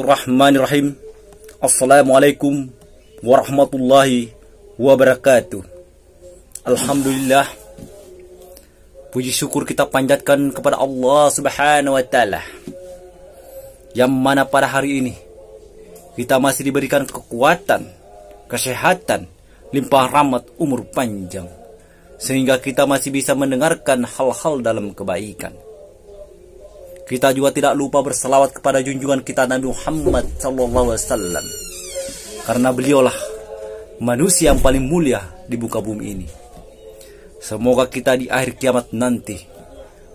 Bismillahirrahmanirrahim. Assalamualaikum warahmatullahi wabarakatuh. Alhamdulillah, puji syukur kita panjatkan kepada Allah Subhanahu wa Ta'ala, yang mana pada hari ini kita masih diberikan kekuatan, kesehatan, limpah rahmat, umur panjang, sehingga kita masih bisa mendengarkan hal-hal dalam kebaikan. Kita juga tidak lupa berselawat kepada junjungan kita Nabi Muhammad SAW, karena beliaulah manusia yang paling mulia di muka bumi ini. Semoga kita di akhir kiamat nanti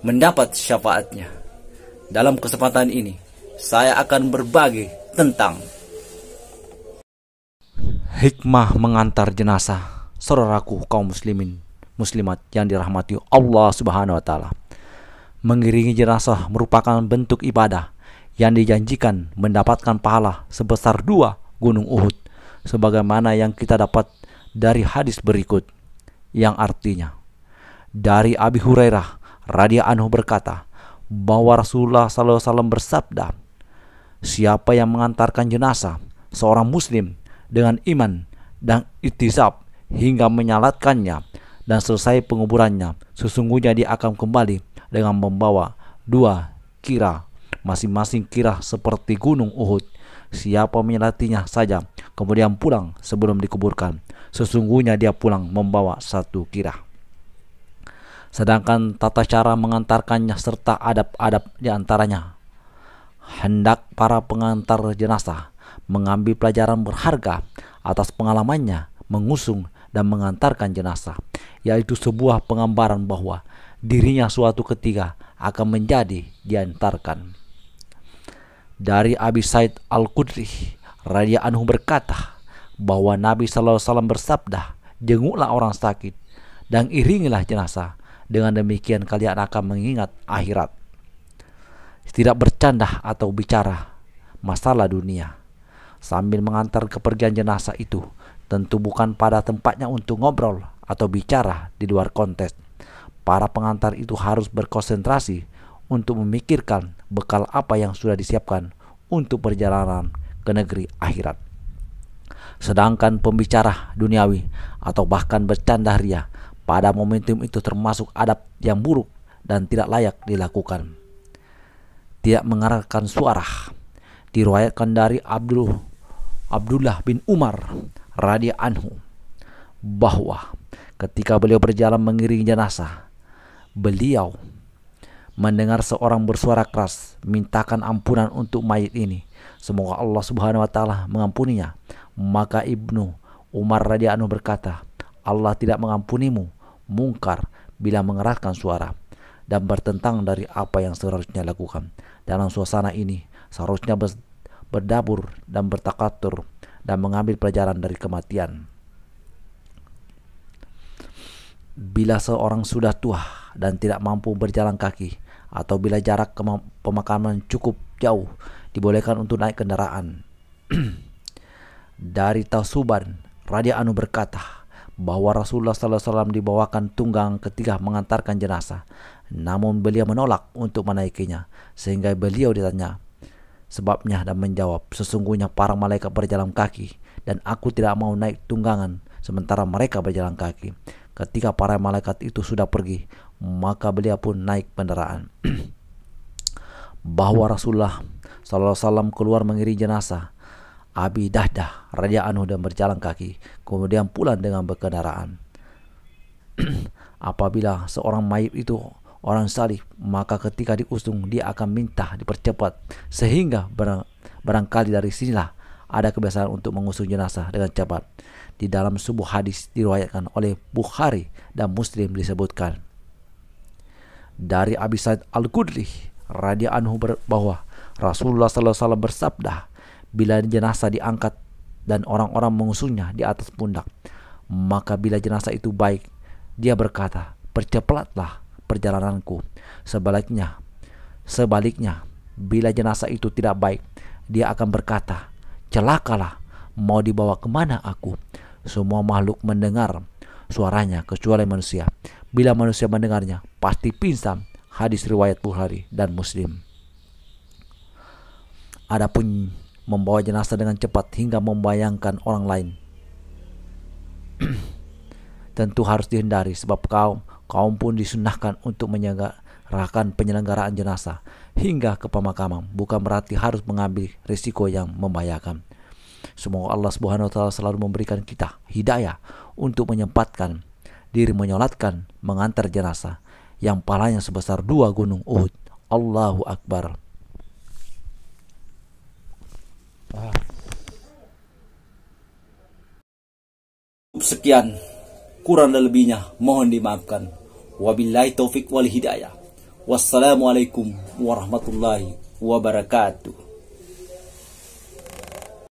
mendapat syafaatnya. Dalam kesempatan ini saya akan berbagi tentang hikmah mengantar jenazah. Saudaraku kaum muslimin muslimat yang dirahmati Allah Subhanahu wa Ta'ala, mengiringi jenazah merupakan bentuk ibadah yang dijanjikan mendapatkan pahala sebesar 2 gunung Uhud, sebagaimana yang kita dapat dari hadis berikut, yang artinya dari Abi Hurairah radhiyallahu anhu berkata bahwa Rasulullah SAW bersabda, siapa yang mengantarkan jenazah seorang muslim dengan iman dan ihtisab hingga menyalatkannya dan selesai penguburannya, sesungguhnya dia akan kembali dengan membawa 2 kira, masing-masing kira seperti gunung Uhud. Siapa menyalatinya saja kemudian pulang sebelum dikuburkan, sesungguhnya dia pulang membawa 1 kira. Sedangkan tata cara mengantarkannya serta adab-adab diantaranya, hendak para pengantar jenazah mengambil pelajaran berharga atas pengalamannya mengusung dan mengantarkan jenazah, yaitu sebuah penggambaran bahwa dirinya suatu ketika akan menjadi diantarkan. Dari Abi Sa'id Al-Khudri radhiyallahu anhu berkata bahwa Nabi SAW bersabda, jenguklah orang sakit dan iringilah jenazah, dengan demikian kalian akan mengingat akhirat. Tidak bercanda atau bicara masalah dunia sambil mengantar kepergian jenazah itu tentu bukan pada tempatnya untuk ngobrol atau bicara di luar konteks. Para pengantar itu harus berkonsentrasi untuk memikirkan bekal apa yang sudah disiapkan untuk perjalanan ke negeri akhirat. Sedangkan pembicara duniawi atau bahkan bercanda ria pada momentum itu termasuk adab yang buruk dan tidak layak dilakukan. Tidak mengarahkan suara. Diriwayatkan dari Abdullah bin Umar radhiyallahu anhu bahwa ketika beliau berjalan mengiringi jenazah, beliau mendengar seorang bersuara keras mintakan ampunan untuk mayit ini, semoga Allah Subhanahu wa Ta'ala mengampuninya. Maka Ibnu Umar radhiyallahu anhu berkata, Allah tidak mengampunimu mungkar bila mengeraskan suara dan bertentang dari apa yang seharusnya lakukan. Dalam suasana ini seharusnya berdabur dan bertakatur dan mengambil pelajaran dari kematian. Bila seorang sudah tua dan tidak mampu berjalan kaki, atau bila jarak ke pemakaman cukup jauh, dibolehkan untuk naik kendaraan. Dari Tausuban radhiyallahu anhu berkata bahwa Rasulullah SAW dibawakan tunggang ketika mengantarkan jenazah, namun beliau menolak untuk menaikinya, sehingga beliau ditanya sebabnya dan menjawab, sesungguhnya para malaikat berjalan kaki dan aku tidak mau naik tunggangan sementara mereka berjalan kaki. Ketika para malaikat itu sudah pergi, maka beliau pun naik kendaraan. Bahwa Rasulullah SAW keluar mengiringi jenazah Abi Dahdah radhiyallahu anhu dan berjalan kaki, kemudian pulang dengan berkendaraan. Apabila seorang mayit itu orang salih, maka ketika diusung dia akan minta dipercepat, sehingga barangkali dari sinilah ada kebiasaan untuk mengusung jenazah dengan cepat. Di dalam sebuah hadis diriwayatkan oleh Bukhari dan Muslim disebutkan dari Abi Sa'id Al-Khudri radhiyallahu anhu bahwa Rasulullah SAW bersabda, bila jenazah diangkat dan orang-orang mengusungnya di atas pundak, maka bila jenazah itu baik, dia berkata, percepatlah perjalananku. Sebaliknya, bila jenazah itu tidak baik, dia akan berkata, celakalah, mau dibawa kemana aku? Semua makhluk mendengar suaranya kecuali manusia. Bila manusia mendengarnya, pasti pingsan. Hadis riwayat Bukhari dan Muslim. Adapun membawa jenazah dengan cepat hingga membayangkan orang lain. Tentu harus dihindari sebab kaum pun disunahkan untuk menyelenggarakan penyelenggaraan jenazah hingga ke pemakaman, bukan berarti harus mengambil risiko yang membahayakan. Semoga Allah Subhanahu wa taala selalu memberikan kita hidayah untuk menyempatkan diri menyolatkan mengantar jenazah yang pahalanya sebesar 2 gunung Uhud. Allahu Akbar. Sekian, kurang dan lebihnya mohon dimaafkan. Wabillahi taufik wal hidayah. Wassalamualaikum warahmatullahi wabarakatuh.